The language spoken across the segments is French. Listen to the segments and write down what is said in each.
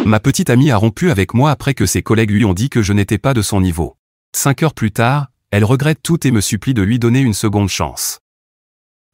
Ma petite amie a rompu avec moi après que ses collègues lui ont dit que je n'étais pas de son niveau. 5 heures plus tard, elle regrette tout et me supplie de lui donner une seconde chance.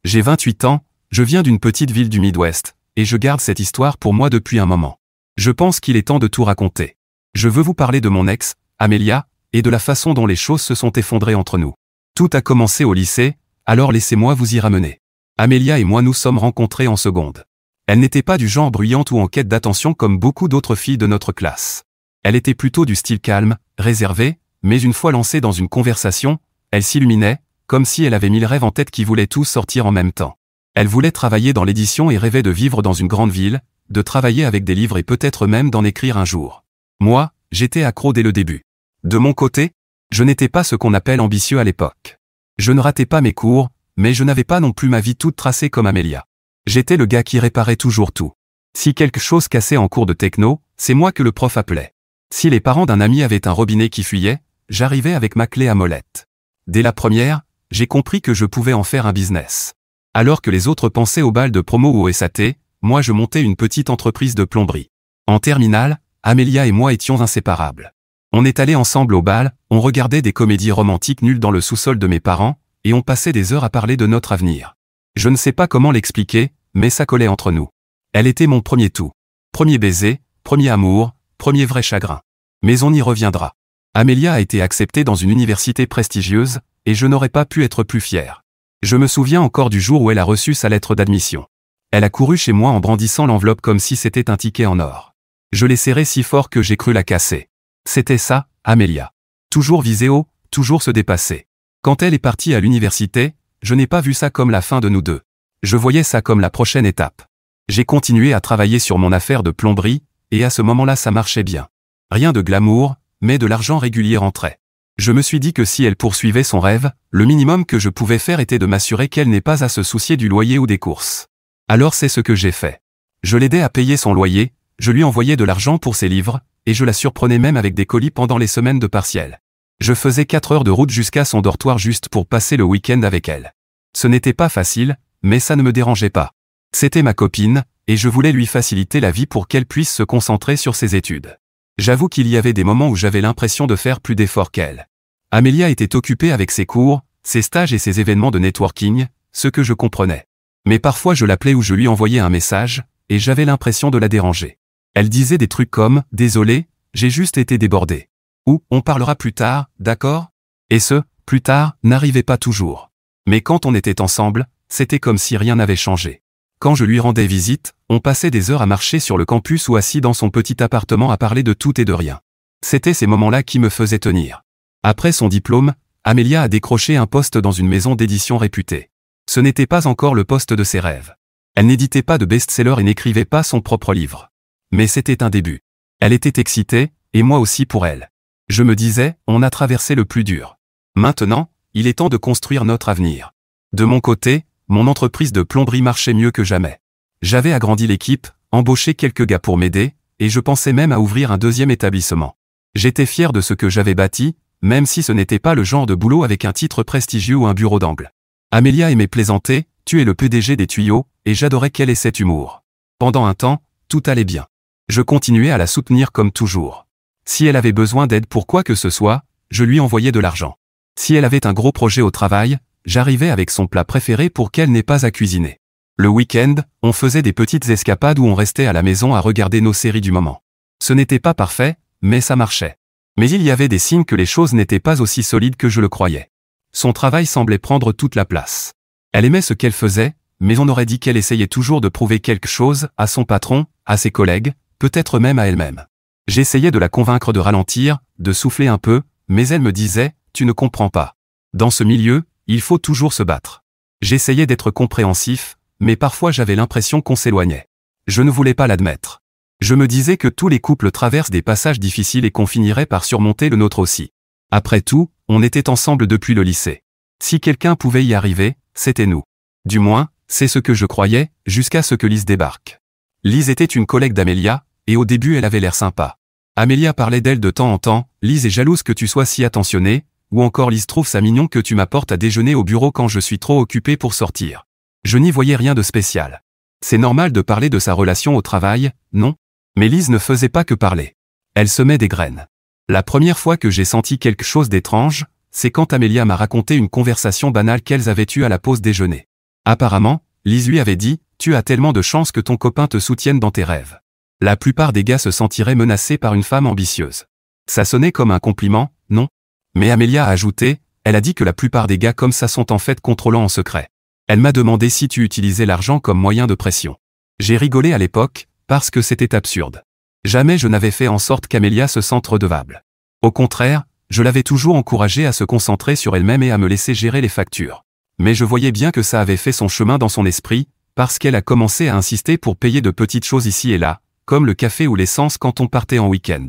J'ai 28 ans, je viens d'une petite ville du Midwest, et je garde cette histoire pour moi depuis un moment. Je pense qu'il est temps de tout raconter. Je veux vous parler de mon ex, Amelia, et de la façon dont les choses se sont effondrées entre nous. Tout a commencé au lycée, alors laissez-moi vous y ramener. Amelia et moi nous sommes rencontrés en seconde. Elle n'était pas du genre bruyante ou en quête d'attention comme beaucoup d'autres filles de notre classe. Elle était plutôt du style calme, réservé, mais une fois lancée dans une conversation, elle s'illuminait, comme si elle avait 1000 rêves en tête qui voulaient tous sortir en même temps. Elle voulait travailler dans l'édition et rêvait de vivre dans une grande ville, de travailler avec des livres et peut-être même d'en écrire un jour. Moi, j'étais accro dès le début. De mon côté, je n'étais pas ce qu'on appelle ambitieux à l'époque. Je ne ratais pas mes cours, mais je n'avais pas non plus ma vie toute tracée comme Amelia. J'étais le gars qui réparait toujours tout. Si quelque chose cassait en cours de techno, c'est moi que le prof appelait. Si les parents d'un ami avaient un robinet qui fuyait, j'arrivais avec ma clé à molette. Dès la première, j'ai compris que je pouvais en faire un business. Alors que les autres pensaient au bal de promo ou au SAT, moi je montais une petite entreprise de plomberie. En terminale, Amelia et moi étions inséparables. On est allés ensemble au bal, on regardait des comédies romantiques nulles dans le sous-sol de mes parents, et on passait des heures à parler de notre avenir. Je ne sais pas comment l'expliquer, mais ça collait entre nous. Elle était mon premier tout. Premier baiser, premier amour, premier vrai chagrin. Mais on y reviendra. Amelia a été acceptée dans une université prestigieuse, et je n'aurais pas pu être plus fier. Je me souviens encore du jour où elle a reçu sa lettre d'admission. Elle a couru chez moi en brandissant l'enveloppe comme si c'était un ticket en or. Je l'ai serrée si fort que j'ai cru la casser. C'était ça, Amelia. Toujours viser haut, toujours se dépasser. Quand elle est partie à l'université, je n'ai pas vu ça comme la fin de nous deux. Je voyais ça comme la prochaine étape. J'ai continué à travailler sur mon affaire de plomberie, et à ce moment-là ça marchait bien. Rien de glamour, mais de l'argent régulier rentrait. Je me suis dit que si elle poursuivait son rêve, le minimum que je pouvais faire était de m'assurer qu'elle n'ait pas à se soucier du loyer ou des courses. Alors c'est ce que j'ai fait. Je l'aidais à payer son loyer, je lui envoyais de l'argent pour ses livres, et je la surprenais même avec des colis pendant les semaines de partiel. Je faisais 4 heures de route jusqu'à son dortoir juste pour passer le week-end avec elle. Ce n'était pas facile, mais ça ne me dérangeait pas. C'était ma copine, et je voulais lui faciliter la vie pour qu'elle puisse se concentrer sur ses études. J'avoue qu'il y avait des moments où j'avais l'impression de faire plus d'efforts qu'elle. Amelia était occupée avec ses cours, ses stages et ses événements de networking, ce que je comprenais. Mais parfois je l'appelais ou je lui envoyais un message, et j'avais l'impression de la déranger. Elle disait des trucs comme « Désolé, j'ai juste été débordée » ou « On parlera plus tard, d'accord ?» Et ce « plus tard » n'arrivait pas toujours. Mais quand on était ensemble, c'était comme si rien n'avait changé. Quand je lui rendais visite, on passait des heures à marcher sur le campus ou assis dans son petit appartement à parler de tout et de rien. C'était ces moments-là qui me faisaient tenir. Après son diplôme, Amelia a décroché un poste dans une maison d'édition réputée. Ce n'était pas encore le poste de ses rêves. Elle n'éditait pas de best-seller et n'écrivait pas son propre livre. Mais c'était un début. Elle était excitée, et moi aussi pour elle. Je me disais, on a traversé le plus dur. Maintenant, il est temps de construire notre avenir. De mon côté, mon entreprise de plomberie marchait mieux que jamais. J'avais agrandi l'équipe, embauché quelques gars pour m'aider, et je pensais même à ouvrir un deuxième établissement. J'étais fier de ce que j'avais bâti, même si ce n'était pas le genre de boulot avec un titre prestigieux ou un bureau d'angle. Amelia aimait plaisanter, tu es le PDG des tuyaux, et j'adorais qu'elle ait cet humour. Pendant un temps, tout allait bien. Je continuais à la soutenir comme toujours. Si elle avait besoin d'aide pour quoi que ce soit, je lui envoyais de l'argent. Si elle avait un gros projet au travail, j'arrivais avec son plat préféré pour qu'elle n'ait pas à cuisiner. Le week-end, on faisait des petites escapades où on restait à la maison à regarder nos séries du moment. Ce n'était pas parfait, mais ça marchait. Mais il y avait des signes que les choses n'étaient pas aussi solides que je le croyais. Son travail semblait prendre toute la place. Elle aimait ce qu'elle faisait, mais on aurait dit qu'elle essayait toujours de prouver quelque chose à son patron, à ses collègues, peut-être même à elle-même. J'essayais de la convaincre de ralentir, de souffler un peu, mais elle me disait, tu ne comprends pas. Dans ce milieu, il faut toujours se battre. J'essayais d'être compréhensif, mais parfois j'avais l'impression qu'on s'éloignait. Je ne voulais pas l'admettre. Je me disais que tous les couples traversent des passages difficiles et qu'on finirait par surmonter le nôtre aussi. Après tout, on était ensemble depuis le lycée. Si quelqu'un pouvait y arriver, c'était nous. Du moins, c'est ce que je croyais, jusqu'à ce que Lise débarque. Lise était une collègue d'Amelia, et au début elle avait l'air sympa. Amelia parlait d'elle de temps en temps, Lise est jalouse que tu sois si attentionnée, ou encore Lise trouve ça mignon que tu m'apportes à déjeuner au bureau quand je suis trop occupé pour sortir. Je n'y voyais rien de spécial. C'est normal de parler de sa relation au travail, non ? Mais Lise ne faisait pas que parler. Elle semait des graines. La première fois que j'ai senti quelque chose d'étrange, c'est quand Amélia m'a raconté une conversation banale qu'elles avaient eue à la pause déjeuner. Apparemment, Lise lui avait dit « Tu as tellement de chance que ton copain te soutienne dans tes rêves. » La plupart des gars se sentiraient menacés par une femme ambitieuse. Ça sonnait comme un compliment, non? Mais Amélia a ajouté « Elle a dit que la plupart des gars comme ça sont en fait contrôlants en secret. Elle m'a demandé si tu utilisais l'argent comme moyen de pression. » J'ai rigolé à l'époque, parce que c'était absurde. Jamais je n'avais fait en sorte qu'Amélia se sente redevable. Au contraire, je l'avais toujours encouragée à se concentrer sur elle-même et à me laisser gérer les factures. Mais je voyais bien que ça avait fait son chemin dans son esprit, parce qu'elle a commencé à insister pour payer de petites choses ici et là, comme le café ou l'essence quand on partait en week-end.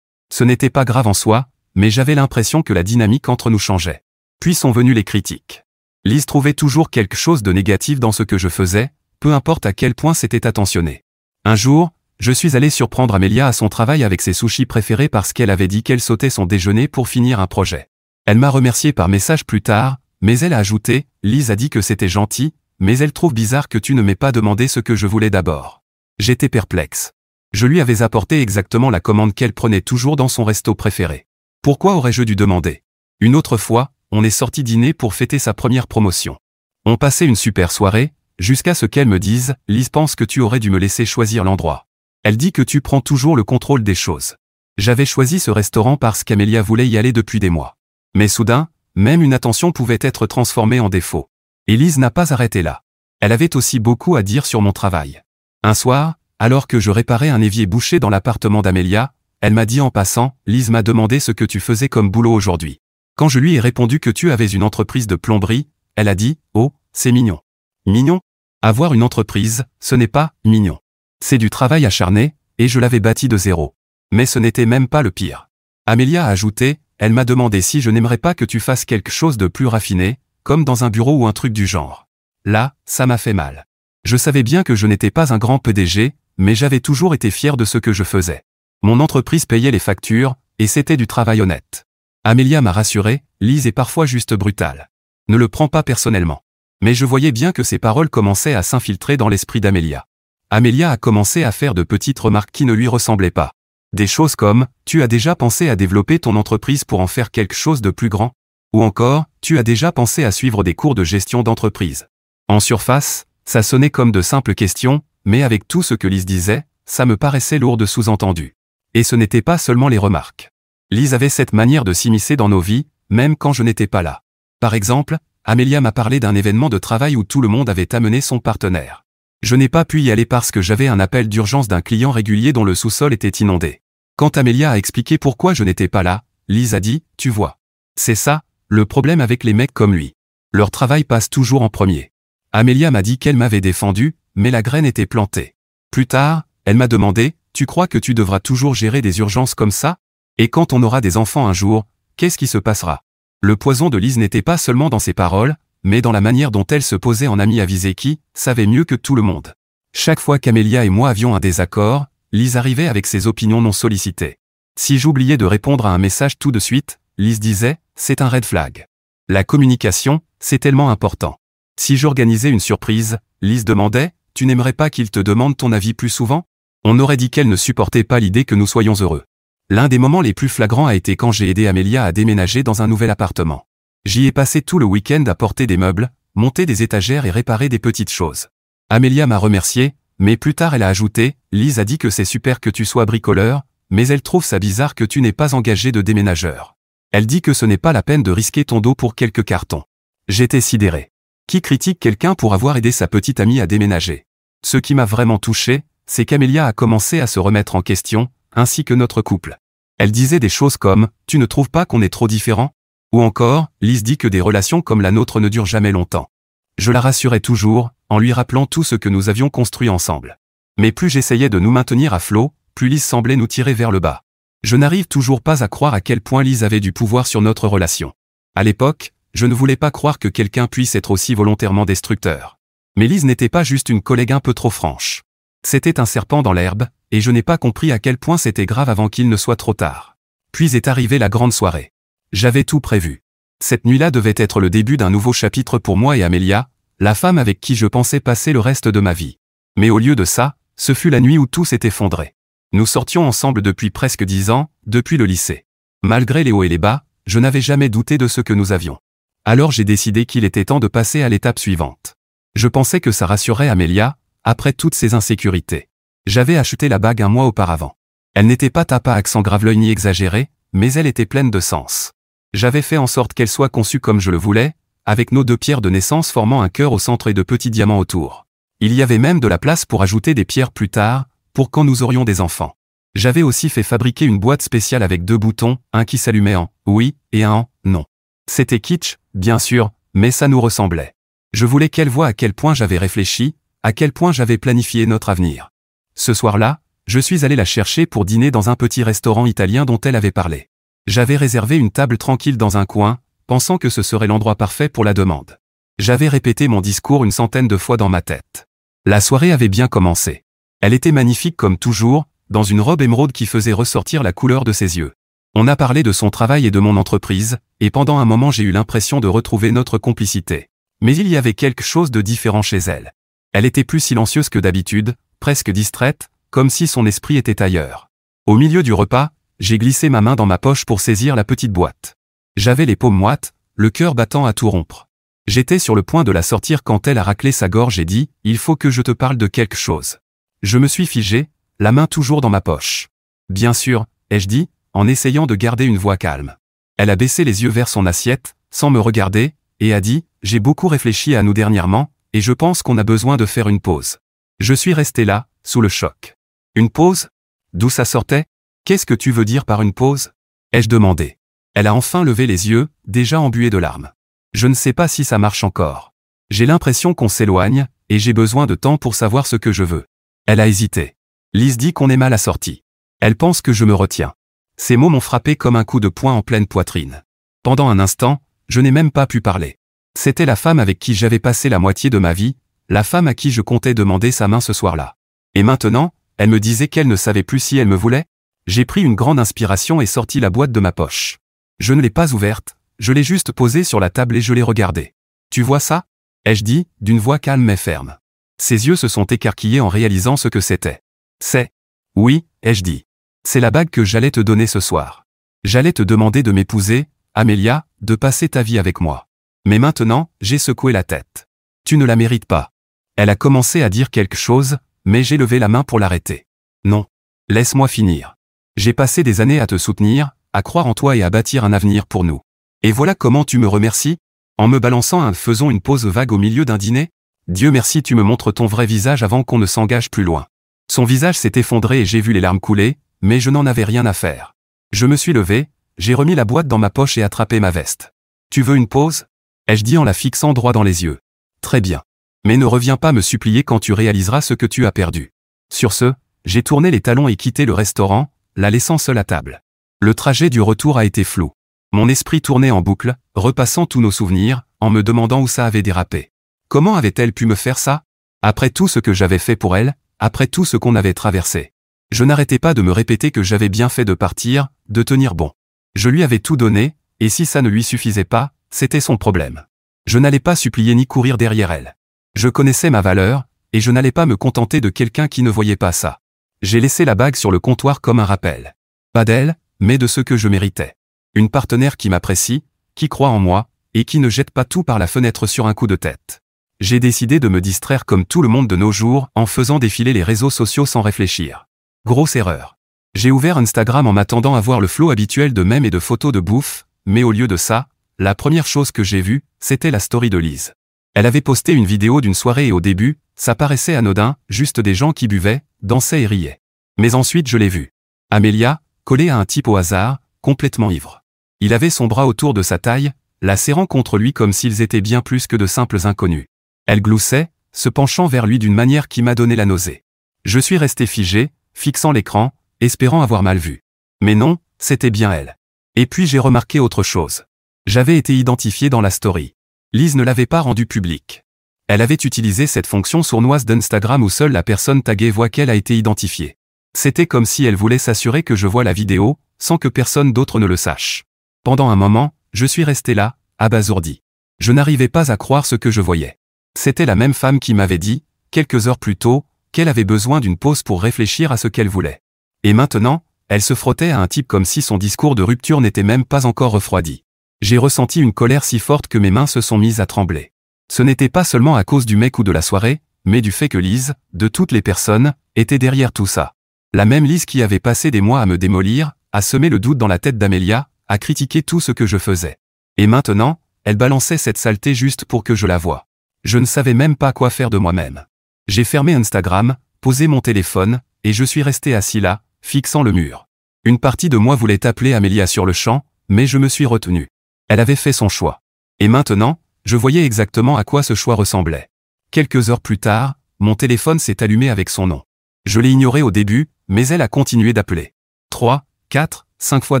Ce n'était pas grave en soi, mais j'avais l'impression que la dynamique entre nous changeait. Puis sont venues les critiques. Lise trouvait toujours quelque chose de négatif dans ce que je faisais, peu importe à quel point c'était attentionné. Un jour, je suis allé surprendre Amélia à son travail avec ses sushis préférés parce qu'elle avait dit qu'elle sautait son déjeuner pour finir un projet. Elle m'a remercié par message plus tard, mais elle a ajouté « Lise a dit que c'était gentil, mais elle trouve bizarre que tu ne m'aies pas demandé ce que je voulais d'abord. » J'étais perplexe. Je lui avais apporté exactement la commande qu'elle prenait toujours dans son resto préféré. Pourquoi aurais-je dû demander? Une autre fois, on est sorti dîner pour fêter sa première promotion. On passait une super soirée, jusqu'à ce qu'elle me dise « Lise pense que tu aurais dû me laisser choisir l'endroit. Elle dit que tu prends toujours le contrôle des choses. » J'avais choisi ce restaurant parce qu'Amélia voulait y aller depuis des mois. Mais soudain, même une attention pouvait être transformée en défaut. Et Lise n'a pas arrêté là. Elle avait aussi beaucoup à dire sur mon travail. Un soir, alors que je réparais un évier bouché dans l'appartement d'Amélia, elle m'a dit en passant « Lise m'a demandé ce que tu faisais comme boulot aujourd'hui. » Quand je lui ai répondu que tu avais une entreprise de plomberie, elle a dit « Oh, c'est mignon. » Mignon? Avoir une entreprise, ce n'est pas mignon. C'est du travail acharné, et je l'avais bâti de zéro. Mais ce n'était même pas le pire. Amélia a ajouté, elle m'a demandé si je n'aimerais pas que tu fasses quelque chose de plus raffiné, comme dans un bureau ou un truc du genre. Là, ça m'a fait mal. Je savais bien que je n'étais pas un grand PDG, mais j'avais toujours été fier de ce que je faisais. Mon entreprise payait les factures, et c'était du travail honnête. Amélia m'a rassuré, Lise est parfois juste brutale. Ne le prends pas personnellement. Mais je voyais bien que ces paroles commençaient à s'infiltrer dans l'esprit d'Amélia. Amélia a commencé à faire de petites remarques qui ne lui ressemblaient pas. Des choses comme « Tu as déjà pensé à développer ton entreprise pour en faire quelque chose de plus grand ?» Ou encore « Tu as déjà pensé à suivre des cours de gestion d'entreprise ?» En surface, ça sonnait comme de simples questions, mais avec tout ce que Lise disait, ça me paraissait lourd de sous-entendus. Et ce n'était pas seulement les remarques. Lise avait cette manière de s'immiscer dans nos vies, même quand je n'étais pas là. Par exemple, Amélia m'a parlé d'un événement de travail où tout le monde avait amené son partenaire. Je n'ai pas pu y aller parce que j'avais un appel d'urgence d'un client régulier dont le sous-sol était inondé. Quand Amélia a expliqué pourquoi je n'étais pas là, Lise a dit « Tu vois. C'est ça, le problème avec les mecs comme lui. Leur travail passe toujours en premier. » Amélia m'a dit qu'elle m'avait défendu, mais la graine était plantée. Plus tard, elle m'a demandé « Tu crois que tu devras toujours gérer des urgences comme ça? Et quand on aura des enfants un jour, qu'est-ce qui se passera ?» Le poison de Lise n'était pas seulement dans ses paroles, mais dans la manière dont elle se posait en amie avisée qui savait mieux que tout le monde. Chaque fois qu'Amélia et moi avions un désaccord, Lise arrivait avec ses opinions non sollicitées. Si j'oubliais de répondre à un message tout de suite, Lise disait « C'est un red flag. » La communication, c'est tellement important. Si j'organisais une surprise, Lise demandait « Tu n'aimerais pas qu'il te demande ton avis plus souvent ?» On aurait dit qu'elle ne supportait pas l'idée que nous soyons heureux. L'un des moments les plus flagrants a été quand j'ai aidé Amélia à déménager dans un nouvel appartement. J'y ai passé tout le week-end à porter des meubles, monter des étagères et réparer des petites choses. Amélia m'a remercié, mais plus tard elle a ajouté « Lise a dit que c'est super que tu sois bricoleur, mais elle trouve ça bizarre que tu n'aies pas engagé de déménageur. Elle dit que ce n'est pas la peine de risquer ton dos pour quelques cartons. » J'étais sidéré. Qui critique quelqu'un pour avoir aidé sa petite amie à déménager? Ce qui m'a vraiment touché, c'est qu'Amélia a commencé à se remettre en question, ainsi que notre couple. Elle disait des choses comme « Tu ne trouves pas qu'on est trop différents ?» Ou encore, Lise dit que des relations comme la nôtre ne durent jamais longtemps. Je la rassurais toujours, en lui rappelant tout ce que nous avions construit ensemble. Mais plus j'essayais de nous maintenir à flot, plus Lise semblait nous tirer vers le bas. Je n'arrive toujours pas à croire à quel point Lise avait du pouvoir sur notre relation. À l'époque, je ne voulais pas croire que quelqu'un puisse être aussi volontairement destructeur. Mais Lise n'était pas juste une collègue un peu trop franche. C'était un serpent dans l'herbe, et je n'ai pas compris à quel point c'était grave avant qu'il ne soit trop tard. Puis est arrivée la grande soirée. J'avais tout prévu. Cette nuit-là devait être le début d'un nouveau chapitre pour moi et Amélia, la femme avec qui je pensais passer le reste de ma vie. Mais au lieu de ça, ce fut la nuit où tout s'est effondré. Nous sortions ensemble depuis presque 10 ans, depuis le lycée. Malgré les hauts et les bas, je n'avais jamais douté de ce que nous avions. Alors j'ai décidé qu'il était temps de passer à l'étape suivante. Je pensais que ça rassurerait Amélia, après toutes ces insécurités. J'avais acheté la bague un mois auparavant. Elle n'était pas tapa accent graveleuil ni exagérée, mais elle était pleine de sens. J'avais fait en sorte qu'elle soit conçue comme je le voulais, avec nos 2 pierres de naissance formant un cœur au centre et de petits diamants autour. Il y avait même de la place pour ajouter des pierres plus tard, pour quand nous aurions des enfants. J'avais aussi fait fabriquer une boîte spéciale avec 2 boutons, un qui s'allumait en « oui » et un en « non ». C'était kitsch, bien sûr, mais ça nous ressemblait. Je voulais qu'elle voie à quel point j'avais réfléchi, à quel point j'avais planifié notre avenir. Ce soir-là, je suis allé la chercher pour dîner dans un petit restaurant italien dont elle avait parlé. J'avais réservé une table tranquille dans un coin, pensant que ce serait l'endroit parfait pour la demande. J'avais répété mon discours une centaine de fois dans ma tête. La soirée avait bien commencé. Elle était magnifique comme toujours, dans une robe émeraude qui faisait ressortir la couleur de ses yeux. On a parlé de son travail et de mon entreprise, et pendant un moment j'ai eu l'impression de retrouver notre complicité. Mais il y avait quelque chose de différent chez elle. Elle était plus silencieuse que d'habitude, presque distraite, comme si son esprit était ailleurs. Au milieu du repas, j'ai glissé ma main dans ma poche pour saisir la petite boîte. J'avais les paumes moites, le cœur battant à tout rompre. J'étais sur le point de la sortir quand elle a raclé sa gorge et dit « Il faut que je te parle de quelque chose ». Je me suis figé, la main toujours dans ma poche. « Bien sûr », ai-je dit, en essayant de garder une voix calme. Elle a baissé les yeux vers son assiette, sans me regarder, et a dit « J'ai beaucoup réfléchi à nous dernièrement, et je pense qu'on a besoin de faire une pause. » Je suis resté là, sous le choc. Une pause? D'où ça sortait? Qu'est-ce que tu veux dire par une pause? Ai-je demandé. Elle a enfin levé les yeux, déjà embuée de larmes. Je ne sais pas si ça marche encore. J'ai l'impression qu'on s'éloigne, et j'ai besoin de temps pour savoir ce que je veux. Elle a hésité. Lise dit qu'on est mal assorti. Elle pense que je me retiens. Ces mots m'ont frappé comme un coup de poing en pleine poitrine. Pendant un instant, je n'ai même pas pu parler. C'était la femme avec qui j'avais passé la moitié de ma vie, la femme à qui je comptais demander sa main ce soir-là. Et maintenant, elle me disait qu'elle ne savait plus si elle me voulait? J'ai pris une grande inspiration et sorti la boîte de ma poche. Je ne l'ai pas ouverte, je l'ai juste posée sur la table et je l'ai regardée. Tu vois ça? Ai-je dit, d'une voix calme mais ferme. Ses yeux se sont écarquillés en réalisant ce que c'était. C'est. Oui, ai-je dit. C'est la bague que j'allais te donner ce soir. J'allais te demander de m'épouser, Amélia, de passer ta vie avec moi. Mais maintenant, j'ai secoué la tête. Tu ne la mérites pas. Elle a commencé à dire quelque chose, mais j'ai levé la main pour l'arrêter. Non. Laisse-moi finir. J'ai passé des années à te soutenir, à croire en toi et à bâtir un avenir pour nous. Et voilà comment tu me remercies? En me balançant un faisons une pause vague au milieu d'un dîner? Dieu merci tu me montres ton vrai visage avant qu'on ne s'engage plus loin. Son visage s'est effondré et j'ai vu les larmes couler, mais je n'en avais rien à faire. Je me suis levé, j'ai remis la boîte dans ma poche et attrapé ma veste. Tu veux une pause? Ai-je dit en la fixant droit dans les yeux. Très bien. Mais ne reviens pas me supplier quand tu réaliseras ce que tu as perdu. Sur ce, j'ai tourné les talons et quitté le restaurant, la laissant seule à table. Le trajet du retour a été flou. Mon esprit tournait en boucle, repassant tous nos souvenirs, en me demandant où ça avait dérapé. Comment avait-elle pu me faire ça? Après tout ce que j'avais fait pour elle, après tout ce qu'on avait traversé. Je n'arrêtais pas de me répéter que j'avais bien fait de partir, de tenir bon. Je lui avais tout donné, et si ça ne lui suffisait pas, c'était son problème. Je n'allais pas supplier ni courir derrière elle. Je connaissais ma valeur, et je n'allais pas me contenter de quelqu'un qui ne voyait pas ça. J'ai laissé la bague sur le comptoir comme un rappel. Pas d'elle, mais de ce que je méritais. Une partenaire qui m'apprécie, qui croit en moi, et qui ne jette pas tout par la fenêtre sur un coup de tête. J'ai décidé de me distraire comme tout le monde de nos jours en faisant défiler les réseaux sociaux sans réfléchir. Grosse erreur. J'ai ouvert Instagram en m'attendant à voir le flot habituel de mèmes et de photos de bouffe, mais au lieu de ça, la première chose que j'ai vue, c'était la story de Lise. Elle avait posté une vidéo d'une soirée et au début, ça paraissait anodin, juste des gens qui buvaient, dansaient et riaient. Mais ensuite je l'ai vue. Amélia, collée à un type au hasard, complètement ivre. Il avait son bras autour de sa taille, la serrant contre lui comme s'ils étaient bien plus que de simples inconnus. Elle gloussait, se penchant vers lui d'une manière qui m'a donné la nausée. Je suis resté figé, fixant l'écran, espérant avoir mal vu. Mais non, c'était bien elle. Et puis j'ai remarqué autre chose. J'avais été identifié dans la story. Lise ne l'avait pas rendu public. Elle avait utilisé cette fonction sournoise d'Instagram où seule la personne taguée voit qu'elle a été identifiée. C'était comme si elle voulait s'assurer que je vois la vidéo, sans que personne d'autre ne le sache. Pendant un moment, je suis resté là, abasourdi. Je n'arrivais pas à croire ce que je voyais. C'était la même femme qui m'avait dit, quelques heures plus tôt, qu'elle avait besoin d'une pause pour réfléchir à ce qu'elle voulait. Et maintenant, elle se frottait à un type comme si son discours de rupture n'était même pas encore refroidi. J'ai ressenti une colère si forte que mes mains se sont mises à trembler. Ce n'était pas seulement à cause du mec ou de la soirée, mais du fait que Lise, de toutes les personnes, était derrière tout ça. La même Lise qui avait passé des mois à me démolir, à semer le doute dans la tête d'Amélia, à critiquer tout ce que je faisais. Et maintenant, elle balançait cette saleté juste pour que je la voie. Je ne savais même pas quoi faire de moi-même. J'ai fermé Instagram, posé mon téléphone, et je suis resté assis là, fixant le mur. Une partie de moi voulait appeler Amélia sur le champ, mais je me suis retenu. Elle avait fait son choix. Et maintenant, je voyais exactement à quoi ce choix ressemblait. Quelques heures plus tard, mon téléphone s'est allumé avec son nom. Je l'ai ignoré au début, mais elle a continué d'appeler. 3, 4, 5 fois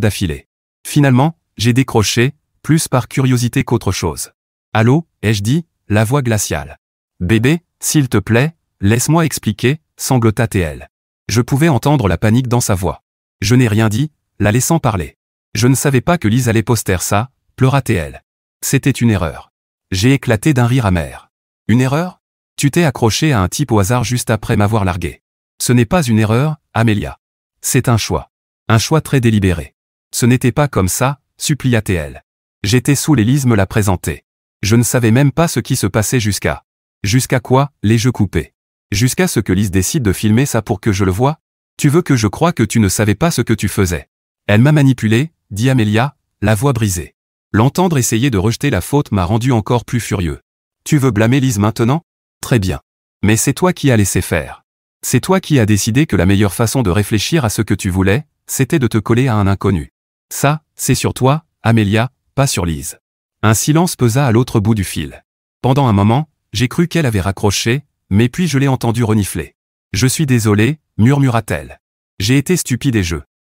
d'affilée. Finalement, j'ai décroché, plus par curiosité qu'autre chose. Allô, ai-je dit, la voix glaciale. Bébé, s'il te plaît, laisse-moi expliquer, sanglota-t-elle. Je pouvais entendre la panique dans sa voix. Je n'ai rien dit, la laissant parler. Je ne savais pas que Lise allait poster ça, pleura-t-elle. C'était une erreur. J'ai éclaté d'un rire amer. Une erreur? Tu t'es accroché à un type au hasard juste après m'avoir largué. Ce n'est pas une erreur, Amélia. C'est un choix. Un choix très délibéré. Ce n'était pas comme ça, supplia-t-elle. J'étais saoul et Lise me l'a présenté. Je ne savais même pas ce qui se passait jusqu'à. Jusqu'à quoi, les jeux coupés. Jusqu'à ce que Lise décide de filmer ça pour que je le voie? Tu veux que je croie que tu ne savais pas ce que tu faisais? Elle m'a manipulé, dit Amélia, la voix brisée. L'entendre essayer de rejeter la faute m'a rendu encore plus furieux. Tu veux blâmer Lise maintenant? Très bien. Mais c'est toi qui as laissé faire. C'est toi qui as décidé que la meilleure façon de réfléchir à ce que tu voulais, c'était de te coller à un inconnu. Ça, c'est sur toi, Amélia, pas sur Lise. Un silence pesa à l'autre bout du fil. Pendant un moment, j'ai cru qu'elle avait raccroché, mais puis je l'ai entendue renifler. Je suis désolé, murmura-t-elle. J'ai été stupide et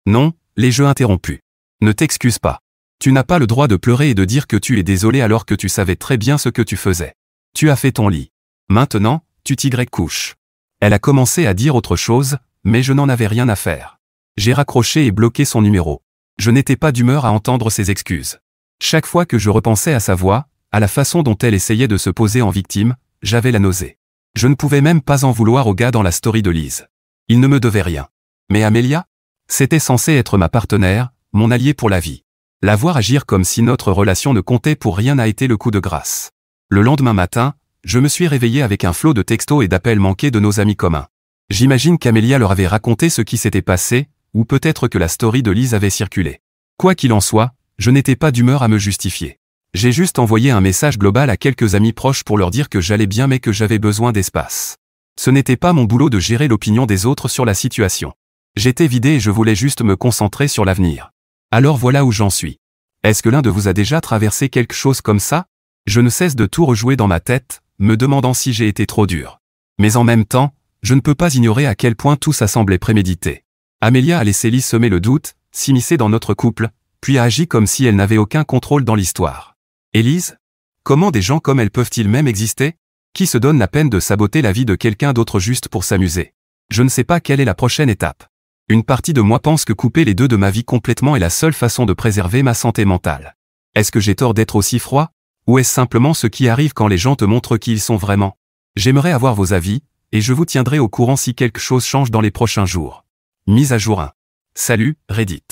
Non, les jeux interrompus. Ne t'excuse pas. Tu n'as pas le droit de pleurer et de dire que tu es désolé alors que tu savais très bien ce que tu faisais. Tu as fait ton lit. Maintenant, tu couches. Elle a commencé à dire autre chose, mais je n'en avais rien à faire. J'ai raccroché et bloqué son numéro. Je n'étais pas d'humeur à entendre ses excuses. Chaque fois que je repensais à sa voix, à la façon dont elle essayait de se poser en victime, j'avais la nausée. Je ne pouvais même pas en vouloir au gars dans la story de Lise. Il ne me devait rien. Mais Amélia? C'était censé être ma partenaire, mon allié pour la vie. La voir agir comme si notre relation ne comptait pour rien a été le coup de grâce. Le lendemain matin, je me suis réveillé avec un flot de textos et d'appels manqués de nos amis communs. J'imagine qu'Amélia leur avait raconté ce qui s'était passé, ou peut-être que la story de Lise avait circulé. Quoi qu'il en soit, je n'étais pas d'humeur à me justifier. J'ai juste envoyé un message global à quelques amis proches pour leur dire que j'allais bien mais que j'avais besoin d'espace. Ce n'était pas mon boulot de gérer l'opinion des autres sur la situation. J'étais vidé et je voulais juste me concentrer sur l'avenir. Alors voilà où j'en suis. Est-ce que l'un de vous a déjà traversé quelque chose comme ça? Je ne cesse de tout rejouer dans ma tête, me demandant si j'ai été trop dur. Mais en même temps, je ne peux pas ignorer à quel point tout ça semblait prémédité. Amélia a laissé Lise semer le doute, s'immiscer dans notre couple, puis a agi comme si elle n'avait aucun contrôle dans l'histoire. Et Lise? Comment des gens comme elle peuvent-ils même exister? Qui se donne la peine de saboter la vie de quelqu'un d'autre juste pour s'amuser? Je ne sais pas quelle est la prochaine étape. Une partie de moi pense que couper les deux de ma vie complètement est la seule façon de préserver ma santé mentale. Est-ce que j'ai tort d'être aussi froid? Ou est-ce simplement ce qui arrive quand les gens te montrent qui ils sont vraiment? J'aimerais avoir vos avis, et je vous tiendrai au courant si quelque chose change dans les prochains jours. Mise à jour 1. Salut, Reddit.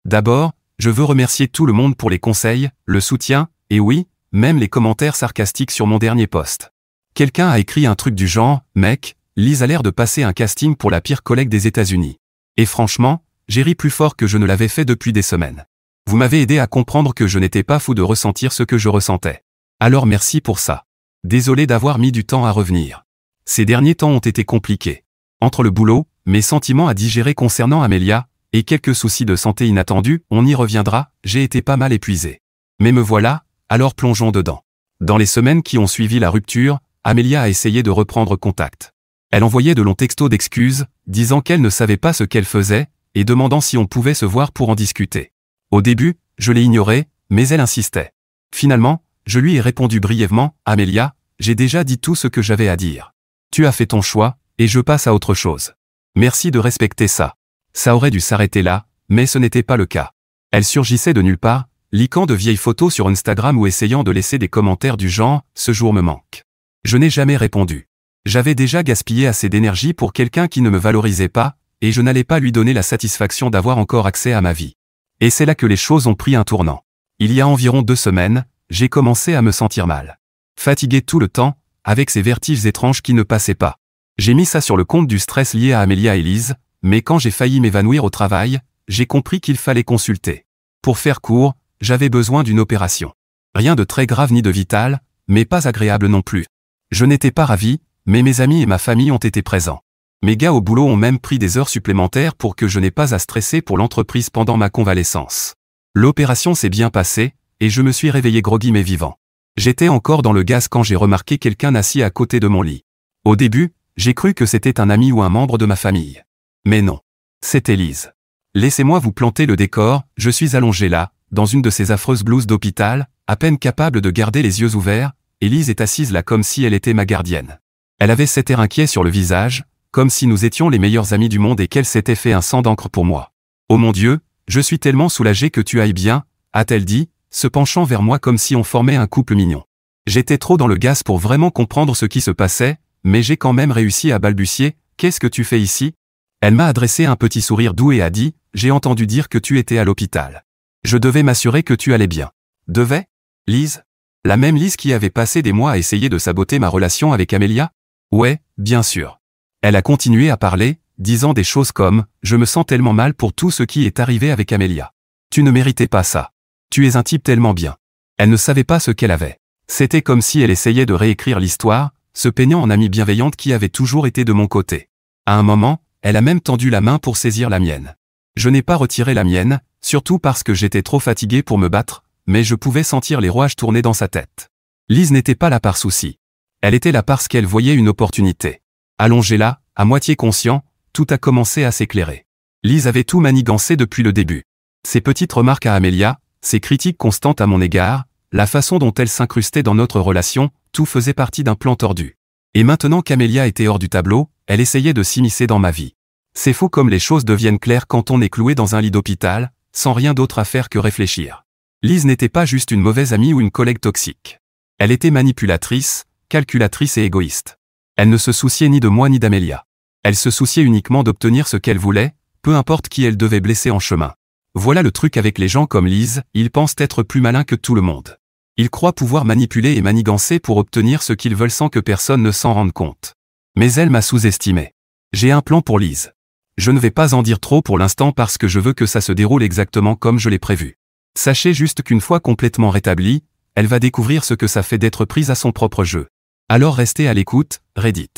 D'abord, je veux remercier tout le monde pour les conseils, le soutien, et oui, même les commentaires sarcastiques sur mon dernier post. Quelqu'un a écrit un truc du genre, mec, Lise a l'air de passer un casting pour la pire collègue des États-Unis. Et franchement, j'ai ri plus fort que je ne l'avais fait depuis des semaines. Vous m'avez aidé à comprendre que je n'étais pas fou de ressentir ce que je ressentais. Alors merci pour ça. Désolé d'avoir mis du temps à revenir. Ces derniers temps ont été compliqués. Entre le boulot, mes sentiments à digérer concernant Amélia, et quelques soucis de santé inattendus, on y reviendra, j'ai été pas mal épuisé. Mais me voilà, alors plongeons dedans. Dans les semaines qui ont suivi la rupture, Amélia a essayé de reprendre contact. Elle envoyait de longs textos d'excuses, disant qu'elle ne savait pas ce qu'elle faisait, et demandant si on pouvait se voir pour en discuter. Au début, je l'ai ignorée, mais elle insistait. Finalement, je lui ai répondu brièvement, « Amélia, j'ai déjà dit tout ce que j'avais à dire. Tu as fait ton choix, et je passe à autre chose. Merci de respecter ça. » Ça aurait dû s'arrêter là, mais ce n'était pas le cas. Elle surgissait de nulle part, liquant de vieilles photos sur Instagram ou essayant de laisser des commentaires du genre « Ce jour me manque ». Je n'ai jamais répondu. J'avais déjà gaspillé assez d'énergie pour quelqu'un qui ne me valorisait pas, et je n'allais pas lui donner la satisfaction d'avoir encore accès à ma vie. Et c'est là que les choses ont pris un tournant. Il y a environ 2 semaines, j'ai commencé à me sentir mal. Fatigué tout le temps, avec ces vertiges étranges qui ne passaient pas. J'ai mis ça sur le compte du stress lié à Amélia et Lise, mais quand j'ai failli m'évanouir au travail, j'ai compris qu'il fallait consulter. Pour faire court, j'avais besoin d'une opération. Rien de très grave ni de vital, mais pas agréable non plus. Je n'étais pas ravi, mais mes amis et ma famille ont été présents. Mes gars au boulot ont même pris des heures supplémentaires pour que je n'ai pas à stresser pour l'entreprise pendant ma convalescence. L'opération s'est bien passée, et je me suis réveillé groggy mais vivant. J'étais encore dans le gaz quand j'ai remarqué quelqu'un assis à côté de mon lit. Au début, j'ai cru que c'était un ami ou un membre de ma famille. Mais non. C'était Lise. Laissez-moi vous planter le décor, je suis allongé là, dans une de ces affreuses blouses d'hôpital, à peine capable de garder les yeux ouverts, et Lise est assise là comme si elle était ma gardienne. Elle avait cet air inquiet sur le visage, comme si nous étions les meilleurs amis du monde et qu'elle s'était fait un sang d'encre pour moi. « Oh mon Dieu, je suis tellement soulagé que tu ailles bien », a-t-elle dit, se penchant vers moi comme si on formait un couple mignon. J'étais trop dans le gaz pour vraiment comprendre ce qui se passait, mais j'ai quand même réussi à balbutier « Qu'est-ce que tu fais ici ?» Elle m'a adressé un petit sourire doux et a dit « J'ai entendu dire que tu étais à l'hôpital. Je devais m'assurer que tu allais bien. » Devais ? Lise ? La même Lise qui avait passé des mois à essayer de saboter ma relation avec Amélia ? Ouais, bien sûr. Elle a continué à parler, disant des choses comme « Je me sens tellement mal pour tout ce qui est arrivé avec Amélia. Tu ne méritais pas ça. Tu es un type tellement bien. » Elle ne savait pas ce qu'elle avait. C'était comme si elle essayait de réécrire l'histoire, se peignant en amie bienveillante qui avait toujours été de mon côté. À un moment, elle a même tendu la main pour saisir la mienne. Je n'ai pas retiré la mienne, surtout parce que j'étais trop fatigué pour me battre, mais je pouvais sentir les rouages tourner dans sa tête. Lise n'était pas là par souci. Elle était là parce qu'elle voyait une opportunité. Allongée là, à moitié conscient, tout a commencé à s'éclairer. Lise avait tout manigancé depuis le début. Ses petites remarques à Amélia, ses critiques constantes à mon égard, la façon dont elle s'incrustait dans notre relation, tout faisait partie d'un plan tordu. Et maintenant qu'Amélia était hors du tableau, elle essayait de s'immiscer dans ma vie. C'est fou comme les choses deviennent claires quand on est cloué dans un lit d'hôpital, sans rien d'autre à faire que réfléchir. Lise n'était pas juste une mauvaise amie ou une collègue toxique. Elle était manipulatrice, calculatrice et égoïste. Elle ne se souciait ni de moi ni d'Amélia. Elle se souciait uniquement d'obtenir ce qu'elle voulait, peu importe qui elle devait blesser en chemin. Voilà le truc avec les gens comme Lise, ils pensent être plus malins que tout le monde. Ils croient pouvoir manipuler et manigancer pour obtenir ce qu'ils veulent sans que personne ne s'en rende compte. Mais elle m'a sous-estimé. J'ai un plan pour Lise. Je ne vais pas en dire trop pour l'instant parce que je veux que ça se déroule exactement comme je l'ai prévu. Sachez juste qu'une fois complètement rétablie, elle va découvrir ce que ça fait d'être prise à son propre jeu. Alors restez à l'écoute, Reddit.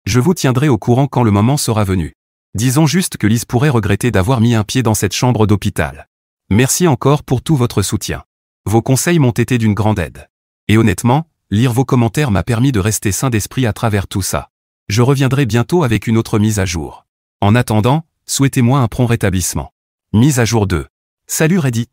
Je vous tiendrai au courant quand le moment sera venu. Disons juste que Lise pourrait regretter d'avoir mis un pied dans cette chambre d'hôpital. Merci encore pour tout votre soutien. Vos conseils m'ont été d'une grande aide. Et honnêtement, lire vos commentaires m'a permis de rester sain d'esprit à travers tout ça. Je reviendrai bientôt avec une autre mise à jour. En attendant, souhaitez-moi un prompt rétablissement. Mise à jour 2. Salut Reddit.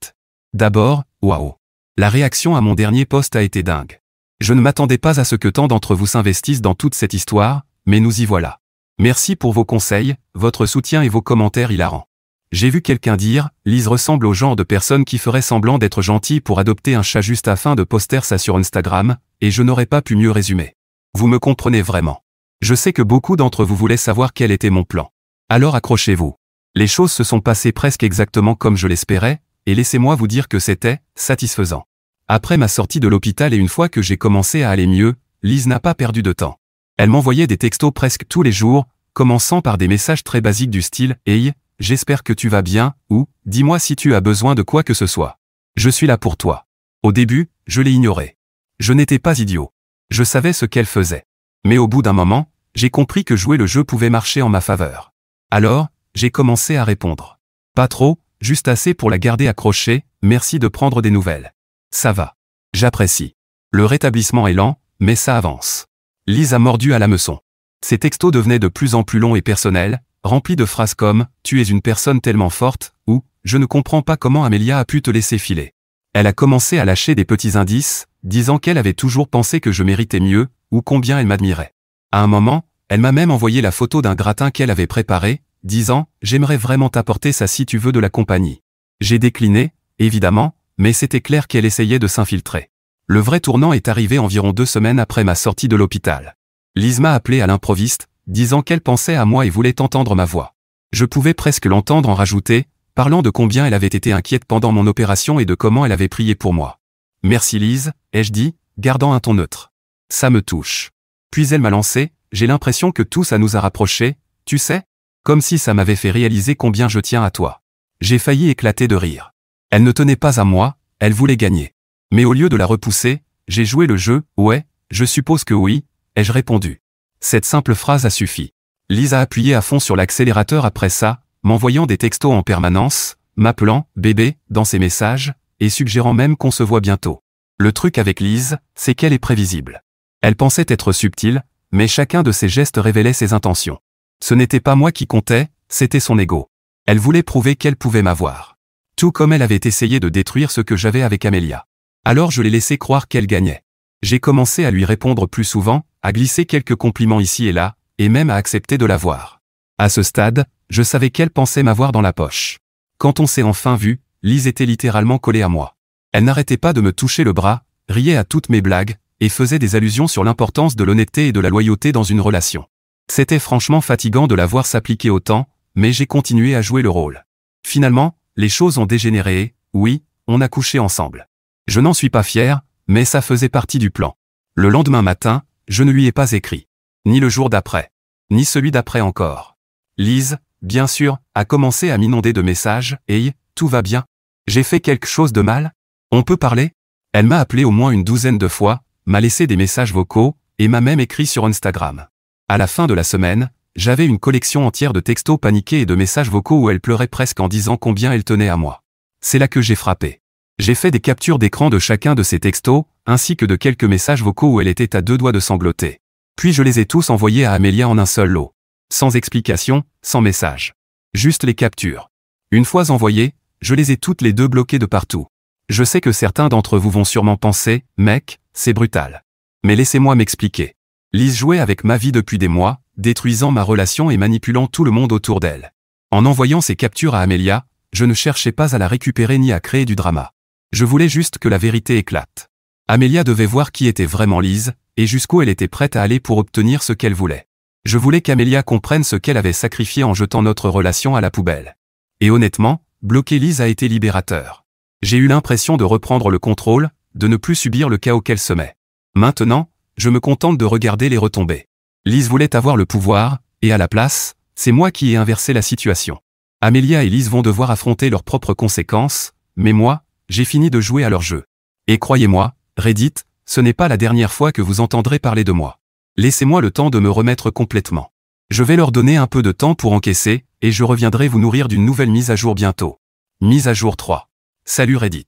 D'abord, waouh. La réaction à mon dernier post a été dingue. Je ne m'attendais pas à ce que tant d'entre vous s'investissent dans toute cette histoire, mais nous y voilà. Merci pour vos conseils, votre soutien et vos commentaires hilarants. J'ai vu quelqu'un dire, Lise ressemble au genre de personne qui ferait semblant d'être gentille pour adopter un chat juste afin de poster ça sur Instagram, et je n'aurais pas pu mieux résumer. Vous me comprenez vraiment. Je sais que beaucoup d'entre vous voulaient savoir quel était mon plan. Alors accrochez-vous. Les choses se sont passées presque exactement comme je l'espérais, et laissez-moi vous dire que c'était satisfaisant. Après ma sortie de l'hôpital et une fois que j'ai commencé à aller mieux, Lise n'a pas perdu de temps. Elle m'envoyait des textos presque tous les jours, commençant par des messages très basiques du style « Hey, j'espère que tu vas bien » ou « Dis-moi si tu as besoin de quoi que ce soit. Je suis là pour toi. » Au début, je l'ai ignorée. Je n'étais pas idiot. Je savais ce qu'elle faisait. Mais au bout d'un moment, j'ai compris que jouer le jeu pouvait marcher en ma faveur. Alors, j'ai commencé à répondre. Pas trop, juste assez pour la garder accrochée, merci de prendre des nouvelles. Ça va. J'apprécie. Le rétablissement est lent, mais ça avance. Lise a mordu à l'hameçon. Ses textos devenaient de plus en plus longs et personnels, remplis de phrases comme « Tu es une personne tellement forte » ou « Je ne comprends pas comment Amélia a pu te laisser filer ». Elle a commencé à lâcher des petits indices, disant qu'elle avait toujours pensé que je méritais mieux, ou combien elle m'admirait. À un moment, elle m'a même envoyé la photo d'un gratin qu'elle avait préparé, disant « J'aimerais vraiment t'apporter ça si tu veux de la compagnie ». J'ai décliné, évidemment, mais c'était clair qu'elle essayait de s'infiltrer. Le vrai tournant est arrivé environ 2 semaines après ma sortie de l'hôpital. Lise m'a appelé à l'improviste, disant qu'elle pensait à moi et voulait entendre ma voix. Je pouvais presque l'entendre en rajouter, parlant de combien elle avait été inquiète pendant mon opération et de comment elle avait prié pour moi. « Merci Lise », ai-je dit, gardant un ton neutre. « Ça me touche. » Puis elle m'a lancé, « J'ai l'impression que tout ça nous a rapprochés, tu sais ? Comme si ça m'avait fait réaliser combien je tiens à toi. » J'ai failli éclater de rire. Elle ne tenait pas à moi, elle voulait gagner. Mais au lieu de la repousser, j'ai joué le jeu, « Ouais, je suppose que oui », ai-je répondu. Cette simple phrase a suffi. Lise a appuyé à fond sur l'accélérateur après ça, m'envoyant des textos en permanence, m'appelant « bébé » dans ses messages, et suggérant même qu'on se voit bientôt. Le truc avec Lise, c'est qu'elle est prévisible. Elle pensait être subtile, mais chacun de ses gestes révélait ses intentions. Ce n'était pas moi qui comptais, c'était son ego. Elle voulait prouver qu'elle pouvait m'avoir. Tout comme elle avait essayé de détruire ce que j'avais avec Amélia. Alors je l'ai laissé croire qu'elle gagnait. J'ai commencé à lui répondre plus souvent, à glisser quelques compliments ici et là, et même à accepter de la voir. À ce stade, je savais qu'elle pensait m'avoir dans la poche. Quand on s'est enfin vu, Lise était littéralement collée à moi. Elle n'arrêtait pas de me toucher le bras, riait à toutes mes blagues, et faisait des allusions sur l'importance de l'honnêteté et de la loyauté dans une relation. C'était franchement fatigant de la voir s'appliquer autant, mais j'ai continué à jouer le rôle. Finalement, les choses ont dégénéré et, oui, on a couché ensemble. Je n'en suis pas fier, mais ça faisait partie du plan. Le lendemain matin, je ne lui ai pas écrit. Ni le jour d'après. Ni celui d'après encore. Lise, bien sûr, a commencé à m'inonder de messages, « Hey, tout va bien ? J'ai fait quelque chose de mal ? On peut parler ?» Elle m'a appelé au moins une douzaine de fois, m'a laissé des messages vocaux, et m'a même écrit sur Instagram. À la fin de la semaine, j'avais une collection entière de textos paniqués et de messages vocaux où elle pleurait presque en disant combien elle tenait à moi. C'est là que j'ai frappé. J'ai fait des captures d'écran de chacun de ces textos, ainsi que de quelques messages vocaux où elle était à deux doigts de sangloter. Puis je les ai tous envoyés à Amélia en un seul lot. Sans explication, sans message. Juste les captures. Une fois envoyées, je les ai toutes les deux bloquées de partout. Je sais que certains d'entre vous vont sûrement penser, « Mec, c'est brutal. » Mais laissez-moi m'expliquer. Lise jouait avec ma vie depuis des mois, détruisant ma relation et manipulant tout le monde autour d'elle. En envoyant ces captures à Amélia, je ne cherchais pas à la récupérer ni à créer du drama. Je voulais juste que la vérité éclate. Amélia devait voir qui était vraiment Lise, et jusqu'où elle était prête à aller pour obtenir ce qu'elle voulait. Je voulais qu'Amélia comprenne ce qu'elle avait sacrifié en jetant notre relation à la poubelle. Et honnêtement, bloquer Lise a été libérateur. J'ai eu l'impression de reprendre le contrôle, de ne plus subir le chaos qu'elle semait. Maintenant, je me contente de regarder les retombées. Lise voulait avoir le pouvoir, et à la place, c'est moi qui ai inversé la situation. Amélia et Lise vont devoir affronter leurs propres conséquences, mais moi, j'ai fini de jouer à leur jeu. Et croyez-moi, Reddit, ce n'est pas la dernière fois que vous entendrez parler de moi. Laissez-moi le temps de me remettre complètement. Je vais leur donner un peu de temps pour encaisser, et je reviendrai vous nourrir d'une nouvelle mise à jour bientôt. Mise à jour 3. Salut Reddit.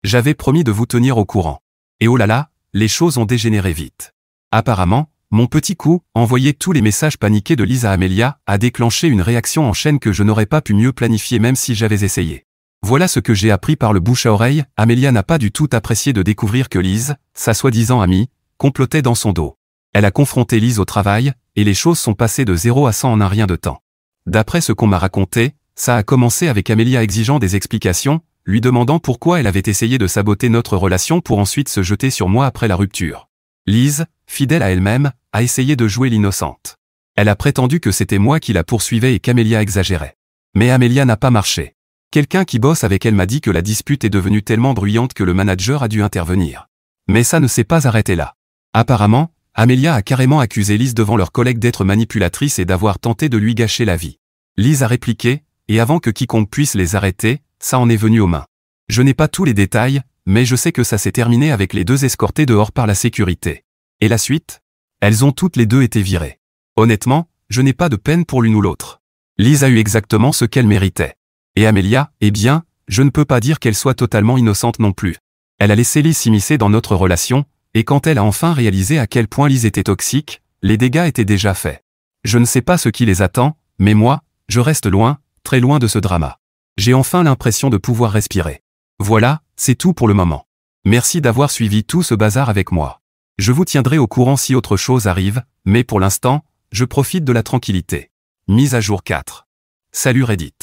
J'avais promis de vous tenir au courant. Et oh là là, les choses ont dégénéré vite. Apparemment, mon petit coup, envoyer tous les messages paniqués de Lise à Amélia, a déclenché une réaction en chaîne que je n'aurais pas pu mieux planifier même si j'avais essayé. Voilà ce que j'ai appris par le bouche à oreille, Amélia n'a pas du tout apprécié de découvrir que Lise, sa soi-disant amie, complotait dans son dos. Elle a confronté Lise au travail, et les choses sont passées de 0 à 100 en un rien de temps. D'après ce qu'on m'a raconté, ça a commencé avec Amélia exigeant des explications, lui demandant pourquoi elle avait essayé de saboter notre relation pour ensuite se jeter sur moi après la rupture. Lise, fidèle à elle-même, a essayé de jouer l'innocente. Elle a prétendu que c'était moi qui la poursuivais et qu'Amélia exagérait. Mais Amélia n'a pas marché. Quelqu'un qui bosse avec elle m'a dit que la dispute est devenue tellement bruyante que le manager a dû intervenir. Mais ça ne s'est pas arrêté là. Apparemment, Amélia a carrément accusé Lise devant leurs collègues d'être manipulatrice et d'avoir tenté de lui gâcher la vie. Lise a répliqué, et avant que quiconque puisse les arrêter, ça en est venu aux mains. Je n'ai pas tous les détails, mais je sais que ça s'est terminé avec les deux escortés dehors par la sécurité. Et la suite ? Elles ont toutes les deux été virées. Honnêtement, je n'ai pas de peine pour l'une ou l'autre. Lise a eu exactement ce qu'elle méritait. Et Amélia, eh bien, je ne peux pas dire qu'elle soit totalement innocente non plus. Elle a laissé Lise s'immiscer dans notre relation, et quand elle a enfin réalisé à quel point Lise était toxique, les dégâts étaient déjà faits. Je ne sais pas ce qui les attend, mais moi, je reste loin, très loin de ce drama. J'ai enfin l'impression de pouvoir respirer. Voilà, c'est tout pour le moment. Merci d'avoir suivi tout ce bazar avec moi. Je vous tiendrai au courant si autre chose arrive, mais pour l'instant, je profite de la tranquillité. Mise à jour 4. Salut Reddit.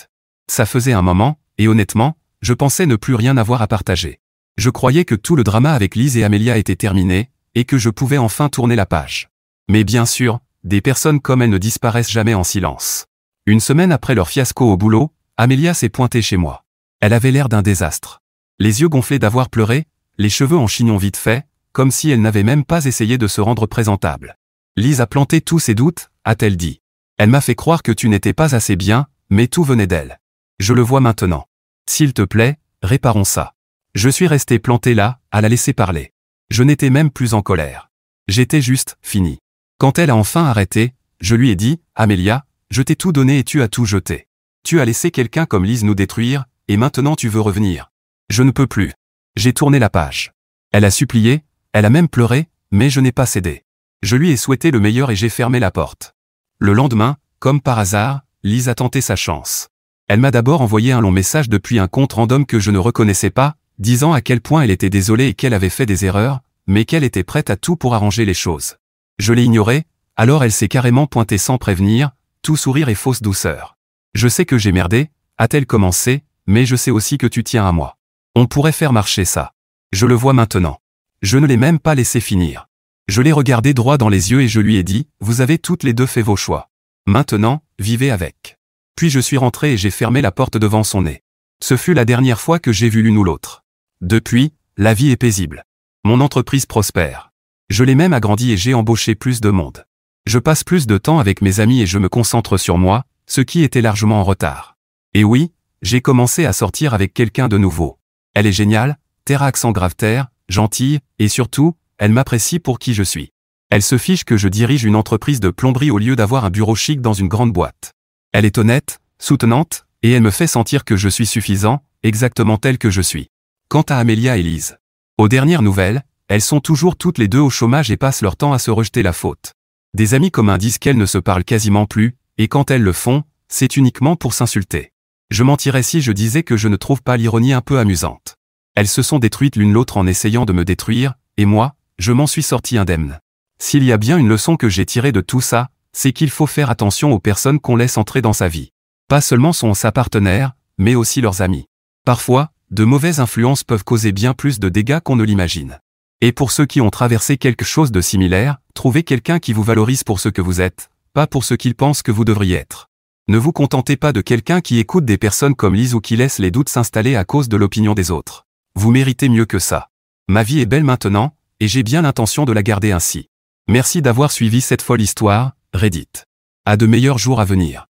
Ça faisait un moment, et honnêtement, je pensais ne plus rien avoir à partager. Je croyais que tout le drama avec Lise et Amélia était terminé, et que je pouvais enfin tourner la page. Mais bien sûr, des personnes comme elles ne disparaissent jamais en silence. Une semaine après leur fiasco au boulot, Amélia s'est pointée chez moi. Elle avait l'air d'un désastre. Les yeux gonflés d'avoir pleuré, les cheveux en chignon vite fait, comme si elle n'avait même pas essayé de se rendre présentable. Lise a planté tous ses doutes, a-t-elle dit. Elle m'a fait croire que tu n'étais pas assez bien, mais tout venait d'elle. Je le vois maintenant. S'il te plaît, réparons ça. Je suis resté planté là, à la laisser parler. Je n'étais même plus en colère. J'étais juste fini. Quand elle a enfin arrêté, je lui ai dit, Amélia, je t'ai tout donné et tu as tout jeté. Tu as laissé quelqu'un comme Lise nous détruire, et maintenant tu veux revenir. Je ne peux plus. J'ai tourné la page. Elle a supplié, elle a même pleuré, mais je n'ai pas cédé. Je lui ai souhaité le meilleur et j'ai fermé la porte. Le lendemain, comme par hasard, Lise a tenté sa chance. Elle m'a d'abord envoyé un long message depuis un compte random que je ne reconnaissais pas, disant à quel point elle était désolée et qu'elle avait fait des erreurs, mais qu'elle était prête à tout pour arranger les choses. Je l'ai ignoré, alors elle s'est carrément pointée sans prévenir, tout sourire et fausse douceur. Je sais que j'ai merdé, a-t-elle commencé, mais je sais aussi que tu tiens à moi. On pourrait faire marcher ça. Je le vois maintenant. Je ne l'ai même pas laissé finir. Je l'ai regardé droit dans les yeux et je lui ai dit, vous avez toutes les deux fait vos choix. Maintenant, vivez avec. Puis je suis rentré et j'ai fermé la porte devant son nez. Ce fut la dernière fois que j'ai vu l'une ou l'autre. Depuis, la vie est paisible. Mon entreprise prospère. Je l'ai même agrandie et j'ai embauché plus de monde. Je passe plus de temps avec mes amis et je me concentre sur moi, ce qui était largement en retard. Et oui, j'ai commencé à sortir avec quelqu'un de nouveau. Elle est géniale, terre à accent grave terre, gentille, et surtout, elle m'apprécie pour qui je suis. Elle se fiche que je dirige une entreprise de plomberie au lieu d'avoir un bureau chic dans une grande boîte. Elle est honnête, soutenante, et elle me fait sentir que je suis suffisant, exactement tel que je suis. Quant à Amélia et Lise, aux dernières nouvelles, elles sont toujours toutes les deux au chômage et passent leur temps à se rejeter la faute. Des amis communs disent qu'elles ne se parlent quasiment plus, et quand elles le font, c'est uniquement pour s'insulter. Je mentirais si je disais que je ne trouve pas l'ironie un peu amusante. Elles se sont détruites l'une l'autre en essayant de me détruire, et moi, je m'en suis sorti indemne. S'il y a bien une leçon que j'ai tirée de tout ça, c'est qu'il faut faire attention aux personnes qu'on laisse entrer dans sa vie. Pas seulement sa partenaire, mais aussi leurs amis. Parfois, de mauvaises influences peuvent causer bien plus de dégâts qu'on ne l'imagine. Et pour ceux qui ont traversé quelque chose de similaire, trouvez quelqu'un qui vous valorise pour ce que vous êtes, pas pour ce qu'il pense que vous devriez être. Ne vous contentez pas de quelqu'un qui écoute des personnes comme Lise ou qui laisse les doutes s'installer à cause de l'opinion des autres. Vous méritez mieux que ça. Ma vie est belle maintenant, et j'ai bien l'intention de la garder ainsi. Merci d'avoir suivi cette folle histoire, Reddit. À de meilleurs jours à venir.